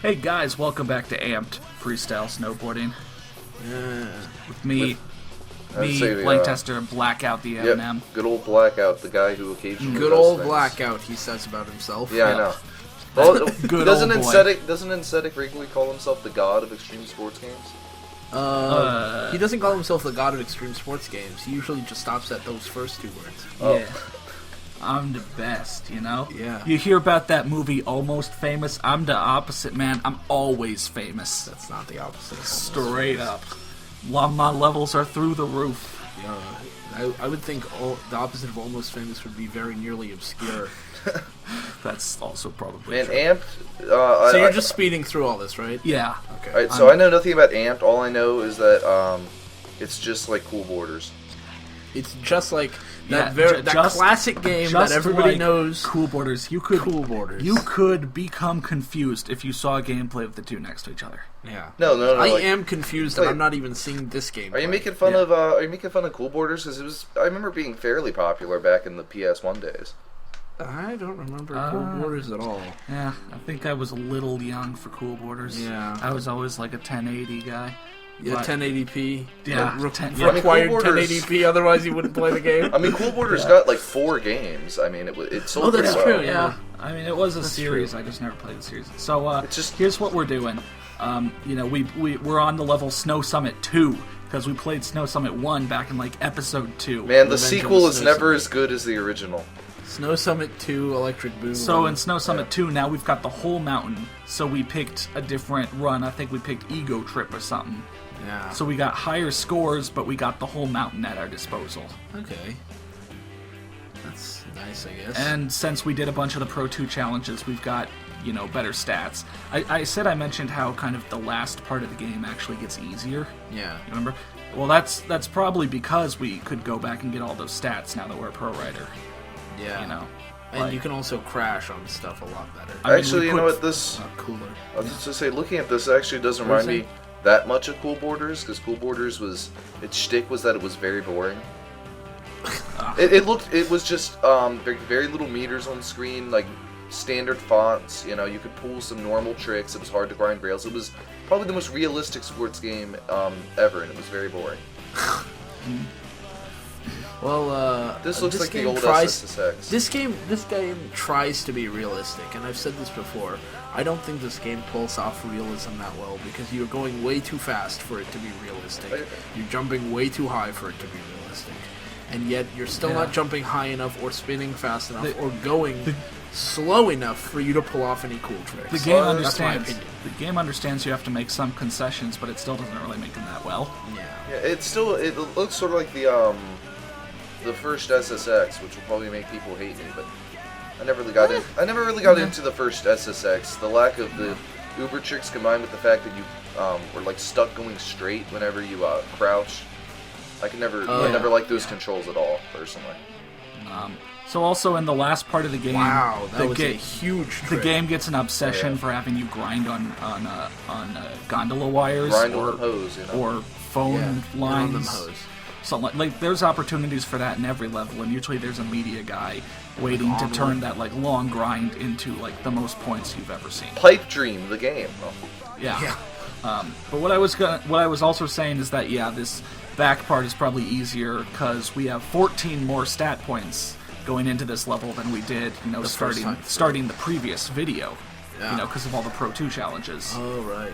Hey guys, welcome back to Amped Freestyle Snowboarding. With me, Blank Tester, Blackout the M&M. Good old Blackout, the guy who occasionally Good does old things. Blackout, he says about himself. Yeah, I know. Well, Good doesn't old boy. Incetic regularly call himself the god of extreme sports games? He doesn't call himself the god of extreme sports games. He usually just stops at those first two words. Yeah. I'm the best, you know? Yeah. You hear about that movie Almost Famous? I'm the opposite, man. I'm always famous. That's not the opposite. Straight up. My levels are through the roof. Yeah, I would think the opposite of almost famous would be very nearly obscure. That's also probably Man, true. Amped... So you're just speeding through all this, right? Yeah. Okay. Alright, so I know nothing about Amped. All I know is that it's just like Cool Borders. It's just like Yeah, that just- classic game that Just everybody like knows. Cool Borders. Cool Borders. You could become confused if you saw a gameplay of the two next to each other. Yeah. No. I like, am confused, wait. and I'm not even seeing this game. Are you making fun of? Are you making fun of Cool Borders? Because I remember being fairly popular back in the PS1 days. I don't remember Cool Borders at all. Yeah, I think I was a little young for Cool Borders. Yeah. I was always like a 1080 guy. Yeah, But- 1080p. Yeah, Required Cool Borders- 1080p, otherwise you wouldn't play the game. I mean, Cool Borders got like 4 games. I mean, it sold Oh, pretty that's well. true, Yeah, I mean, it was a series. true. I just never played the series. So, It's just- here's what we're doing. We're on the level Snow Summit 2, because we played Snow Summit 1 back in, like, episode 2. Man, the Revenge of sequel the is Snow never Summit. as good as the original. Snow Summit 2, Electric Boom. So in Snow Summit 2, now we've got the whole mountain. So we picked a different run. I think we picked Ego Trip or something. Yeah. So we got higher scores, but we got the whole mountain at our disposal. Okay. That's nice, I guess. And since we did a bunch of the Pro 2 challenges, we've got, better stats. I mentioned how kind of the last part of the game actually gets easier. yeah. You remember? Well, that's probably because we could go back and get all those stats now that we're a pro rider. Yeah. And like- you can also crash on stuff a lot better. I mean, Actually, we you know put- what? This Cooler. I was just to say, looking at this actually doesn't What remind is me that much of Cool Borders, because Cool Borders its shtick was that it was very boring. It was just very little meters on screen, like standard fonts. You could pull some normal tricks. It was hard to grind rails. It was probably the most realistic sports game ever, and it was very boring. Well, This looks like the game old tries, SSX. This game tries to be realistic, and I've said this before. I don't think this game pulls off realism that well because you're going way too fast for it to be realistic. You're jumping way too high for it to be realistic, and yet you're still not jumping high enough or spinning fast enough or going slow enough for you to pull off any cool tricks. The game That's my understands. opinion. The game understands you have to make some concessions, but it still doesn't really make them that well. Yeah. Yeah, it looks sort of like the first SSX, which will probably make people hate me, but I never really got into the first SSX. The lack of the Uber tricks combined with the fact that you were like stuck going straight whenever you crouched. I never liked those controls at all, personally. So also in the last part of the game, Wow, that the was a huge The trick. game gets an obsession for having you grind on gondola wires Grind on them hose, or phone Yeah, on them lines. hose. Something like there's opportunities for that in every level, and usually there's a media guy waiting to turn that like long grind into like the most points you've ever seen. Pipe Dream, the game. Yeah. But what I was also saying is that this back part is probably easier because we have 14 more stat points going into this level than we did, first time. starting the previous video. Yeah. Because of all the Pro 2 challenges. Oh, right.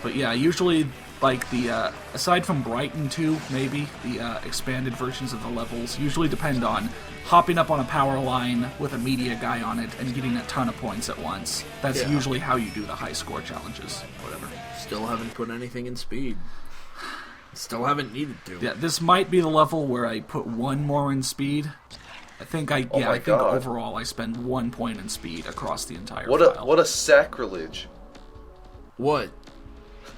But yeah, usually like the aside from Brighton 2, maybe the expanded versions of the levels usually depend on hopping up on a power line with a media guy on it and getting a ton of points at once. That's Yeah. usually how you do the high score challenges. Whatever. Still haven't put anything in speed. Still haven't needed to. Yeah, this might be the level where I put one more in speed. I think I think God. overall I spend 1 point in speed across the entire What file. a sacrilege! What?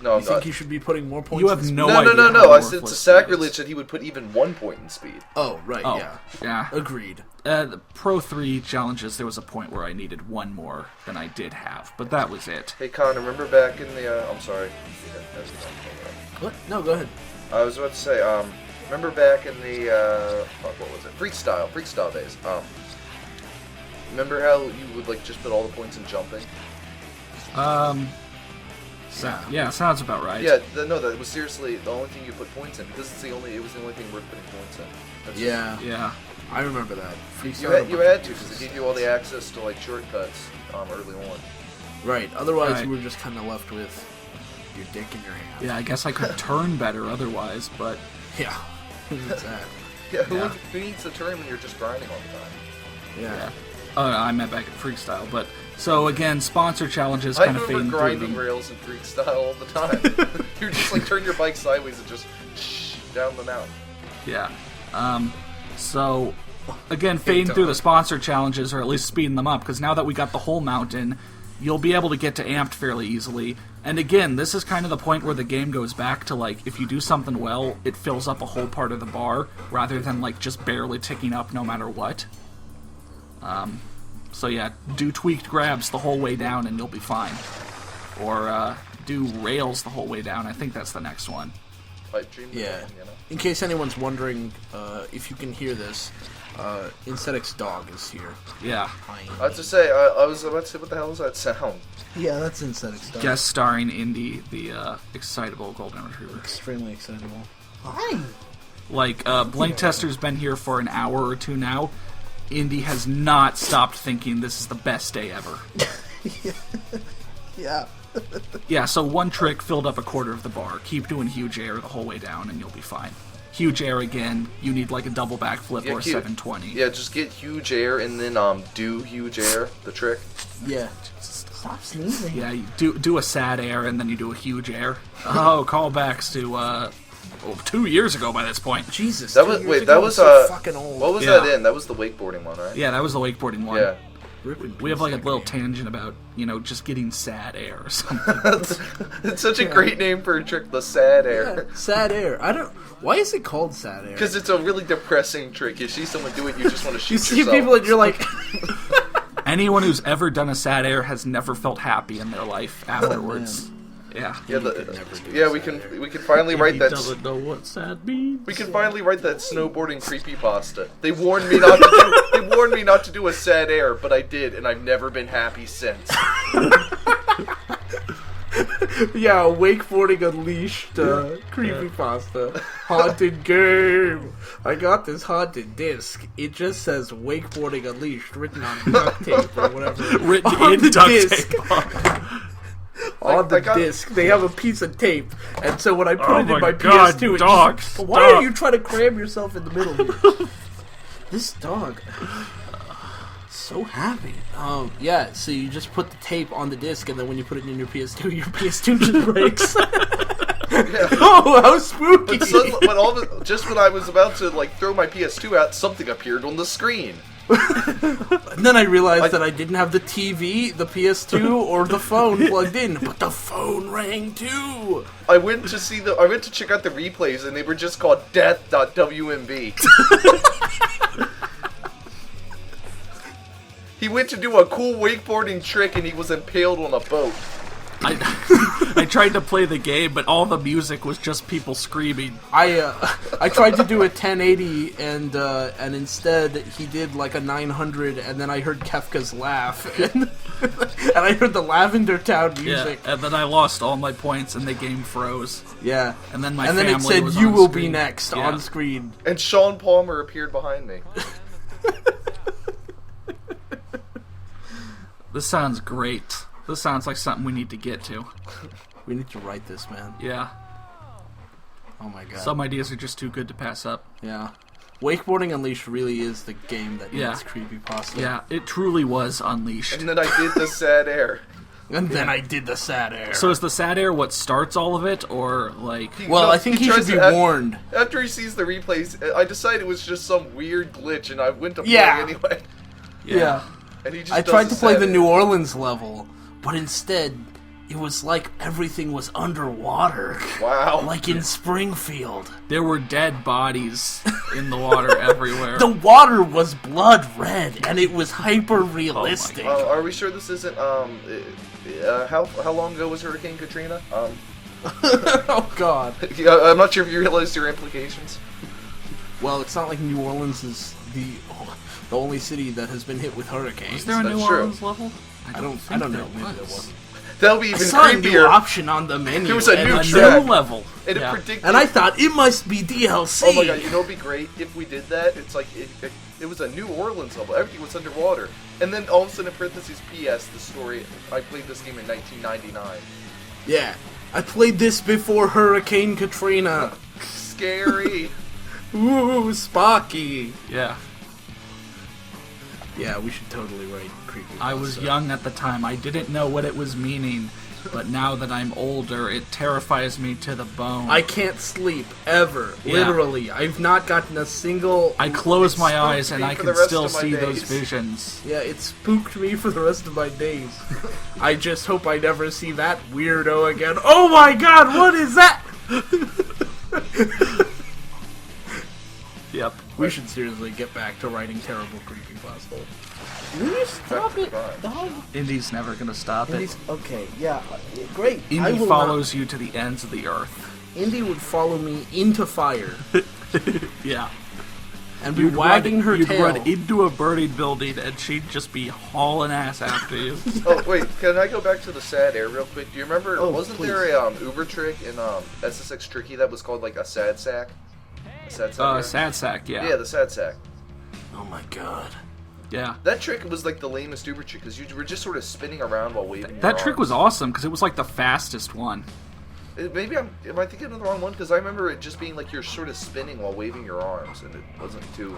No, You I'm think not. you should be putting more points You in have speed? no No, idea no. how I said it's a worthless sacrilege speed is. that he would put even 1 point in speed. Oh, right, Oh, yeah. yeah. Agreed. The Pro 3 challenges, there was a point where I needed one more than I did have, but that was it. Hey, Con, remember back in the? I'm sorry. What? No, go ahead. I was about to say, remember back in the, what was it? Freestyle days. Remember how you would, like, just put all the points in jumping? Yeah, sounds about right. Yeah, no, that was seriously the only thing you put points in because it was the only thing worth putting points in. That's Yeah. I remember that. You had to because it gave you all the access to like shortcuts early on. Right. Otherwise, Right. you were just kind of left with your dick in your hand. Yeah, I guess I could turn better otherwise, but Yeah. Who's that? Yeah, Yeah. who needs to turn when you're just grinding all the time? Yeah. I meant back at Freestyle. But so again, sponsor challenges I kind of fade remember through grinding them. rails in freestyle all the time. You just like turn your bike sideways and just down the mountain. Yeah. So again, fading through the sponsor challenges, or at least speeding them up, because now that we got the whole mountain, you'll be able to get to amped fairly easily. And again, this is kind of the point where the game goes back to, like, if you do something well, it fills up a whole part of the bar, rather than, like, just barely ticking up no matter what. So yeah, do tweaked grabs the whole way down and you'll be fine. Or do rails the whole way down. I think that's the next one. Pipe dream. Yeah. You know? In case anyone's wondering if you can hear this, Insectic's dog is here. Yeah. I have to say, I was about to say, what the hell is that sound? Yeah, that's Insectic's dog. Guest starring Indy, the excitable golden retriever. Extremely excitable. Hi. Like, Blink Tester's been here for an hour or two now. Indy has not stopped thinking this is the best day ever. Yeah. Yeah, so one trick filled up a quarter of the bar. Keep doing huge air the whole way down and you'll be fine. Huge air again, you need like a double backflip or a 720. Yeah, just get huge air and then do huge air, the trick. Yeah. Stop sneezing. Yeah, you do a sad air and then you do a huge air. Oh, callbacks to 2 years ago by this point. Jesus. That was 2 years wait, ago, that was so fucking old. what was Yeah. that in? That was the wakeboarding one, right? Yeah, that was the wakeboarding one. Yeah. We have like a little tangent about, just getting sad air or something. It's such a great name for a trick, the sad air. Yeah, sad air. Why is it called sad air? Because it's a really depressing trick. You see someone do it, you just want to shoot you see yourself. people and you're like, Anyone who's ever done a sad air has never felt happy in their life afterwards. Yeah. Yeah, never do yeah, a we sad can finally write that. know what sad means. We can finally write that snowboarding creepypasta. They warned me not to do. They warned me not to do a sad air, but I did, and I've never been happy since. Yeah, wakeboarding unleashed creepypasta. Haunted game. I got this haunted disc. It just says wakeboarding unleashed written on duct tape or whatever. Written on in the duct disc. tape. On the I got- disc, they have a piece of tape, and so when I put Oh it in my my God, PS2, it dog, just, why stop. are you trying to cram yourself in the middle here? This dog, so happy. Yeah. So you just put the tape on the disc, and then when you put it in your PS2 just breaks. Oh, how spooky! Just when I was about to throw my PS2 out, something appeared on the screen. And then I realized that I didn't have the TV, the PS2, or the phone plugged in, but the phone rang too. I went to check out the replays, and they were just called death.wmb. He went to do a cool wakeboarding trick, and he was impaled on a boat. I tried to play the game, but all the music was just people screaming. I tried to do a 1080 and instead he did like a 900 and then I heard Kefka's laugh and I heard the Lavender Town music. Yeah, and then I lost all my points and the game froze. Yeah. And then and then it family said was you on will screen. be next Yeah. on screen. And Sean Palmer appeared behind me. This sounds great. This sounds like something we need to get to. We need to write this, man. Yeah. Oh my god. Some ideas are just too good to pass up. Yeah. Wakeboarding Unleashed really is the game that Yeah. needs creepypasta. Yeah, it truly was unleashed. And then I did the sad air. And then I did the sad air. So is the sad air what starts all of it, or like... well, No, I think he tries should be to warned. After he sees the replays, I decided it was just some weird glitch, and I went to play Yeah. anyway. Yeah. And he just I does tried to play sad the air. New Orleans level, but instead, it was like everything was underwater. Wow. Like in Springfield. There were dead bodies in the water everywhere. The water was blood red, and it was hyper realistic. Are we sure this isn't, how long ago was Hurricane Katrina? Oh god. Yeah, I'm not sure if you realized your implications. Well, it's not like New Orleans is the only city that has been hit with hurricanes. Is there a That's New true. Orleans level? I don't think know. there Maybe there was. wasn't. That'll be even I saw a new creepier. option on the menu. There was a and new A track. new level. And Yeah. it predicted. And I thought it must be DLC. Oh my god, you know what'd be great if we did that? It's like it was a New Orleans level. Everything was underwater, and then all of a sudden, in parentheses, P.S. The story. I played this game in 1999. Yeah. I played this before Hurricane Katrina. Scary. Ooh, Spocky. Yeah. Yeah, we should totally write creepy. I was young at the time. I didn't know what it was meaning, but now that I'm older, it terrifies me to the bone. I can't sleep ever. Yeah. Literally, I've not gotten a single. I close my spooked eyes and me I for can the rest still of my see those days. visions. Yeah, it spooked me for the rest of my days. I just hope I never see that weirdo again. Oh my god, what is that? Yep. We should seriously get back to writing terrible creepypasta. Will you stop it, Fine. dog? Indy's never gonna stop it. Indy's, okay, yeah, great. I Indy will follows you to the ends of the earth. Indy would follow me into fire Yeah. and be wagging her you'd tail. run into a burning building and she'd just be hauling ass after you. Oh wait, can I go back to the sad air real quick? Do you remember? Oh, wasn't please. there a Uber trick in SSX Tricky that was called like a sad sack? A sad sack. air? Sad sack, yeah. Yeah, the sad sack. Oh my god. Yeah. That trick was like the lamest Uber trick because you were just sort of spinning around while waving. That your trick arms. was awesome because it was like the fastest one. Maybe am I thinking of the wrong one? Because I remember it just being like you're sort of spinning while waving your arms, and it wasn't too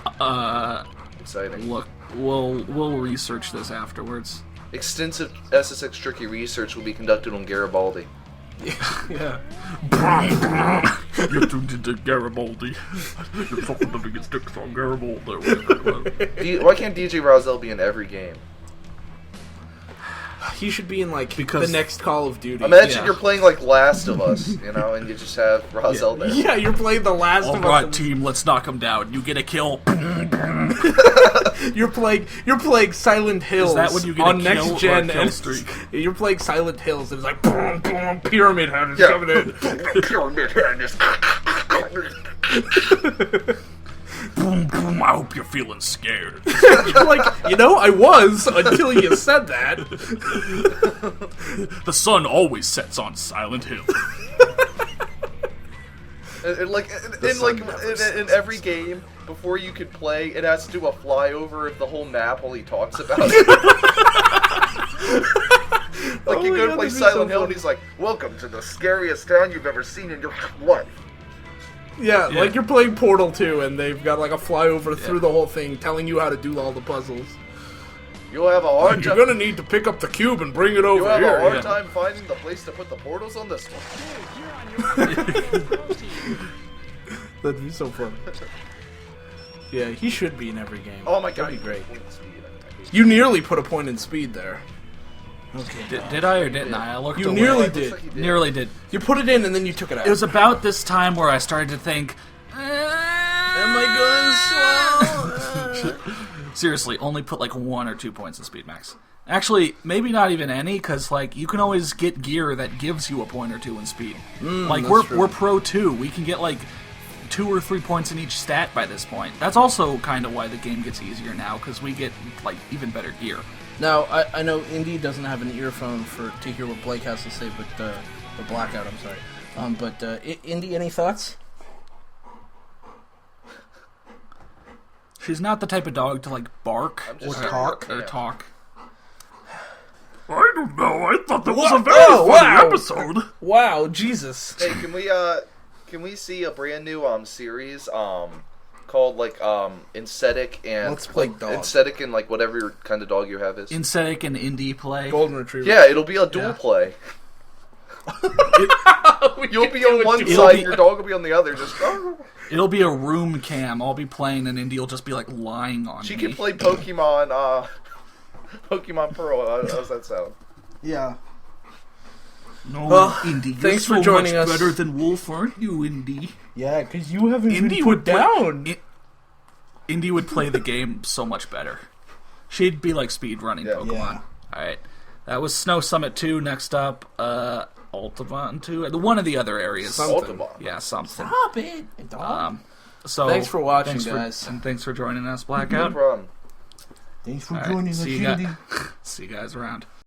exciting. Look, we'll research this afterwards. Extensive SSX Tricky research will be conducted on Garibaldi. Yeah. You're tuned into Garibaldi. You're talking to me, sticks on Garibaldi. Why can't DJ Rosell be in every game? He should be in like Because- the next Call of Duty. Imagine Yeah. you're playing like Last of Us, you know, and you just have Rosell there. Yeah, you're playing the last All of right, us. team, let's knock him down. You get a kill. You're playing Silent Hills. Is that when you get on a kill next or gen a kill and streak? You're playing Silent Hills and it's like boom, boom, Pyramid Head is Yeah. coming in. Pyramid Head is- Boom, boom, I hope you're feeling scared. You're like, I was until you said that. The sun always sets on Silent Hill. And like, in every game, before you could play, it has to do a flyover of the whole map while he talks about it. Like, Oh you my go to God, play that'd be Silent so Hill, and funny. he's like, "Welcome to the scariest town you've ever seen in your life." Yeah, Yeah. like you're playing Portal 2 and they've got like a flyover through the whole thing telling you how to do all the puzzles. You'll have a hard You're time. gonna need to pick up the cube and bring it over You'll have here. a hard yeah. time finding the place to put the portals on this one. That'd be so fun. Yeah, he should be in every game. Oh my god, That'd be great. Speed. You nearly put a point in speed there. Okay. Did I or didn't I? I looked You away. nearly Looks did. like he did. Nearly did. You put it in and then you took it out. It was about this time where I started to think, Am I going slow? seriously, only put like 1 or 2 points in speed max. Actually, maybe not even any, because like you can always get gear that gives you a point or 2 in speed. Like that's true. we're pro 2. We can get like 2 or 3 points in each stat by this point. That's also kind of why the game gets easier now, because we get like even better gear. Now, I know Indy doesn't have an earphone to hear what Blake has to say, but the blackout, I'm sorry. Indy, any thoughts? She's not the type of dog to like bark I'm or just talk yeah. or talk. I don't know. I thought that was Whoa, a very oh, funny wow. episode. Wow, Jesus. Hey, can we see a brand new series called like Aesthetic and Let's play like, dog. Aesthetic and like whatever kind of dog you have is. Insetic and indie play. Golden Retriever. Yeah, it'll be a dual Yeah. play. We You'll can be do on it one too. It'll side, be- and your dog will be on the other. Just It'll be a room cam. I'll be playing, and Indy will just be like lying on she me. can play Pokemon. Pokemon Pearl. How's that sound? Yeah. No, Well, Indy, you're thanks for so joining much us. better than Wolf, aren't you, Indy? Yeah, because you haven't Indy been put would play- down. Indy would play the game so much better. She'd be like speed running Yeah. Pokemon. Yeah. All right, that was Snow Summit 2. Next up, Ultimate 2. One of the other areas. Something. Ultima. Yeah, something. Stop it, dog. So Thanks for watching, thanks guys. and thanks for joining us, No Blackout. problem. Thanks for All right, joining us, see you Indy. see you guys around.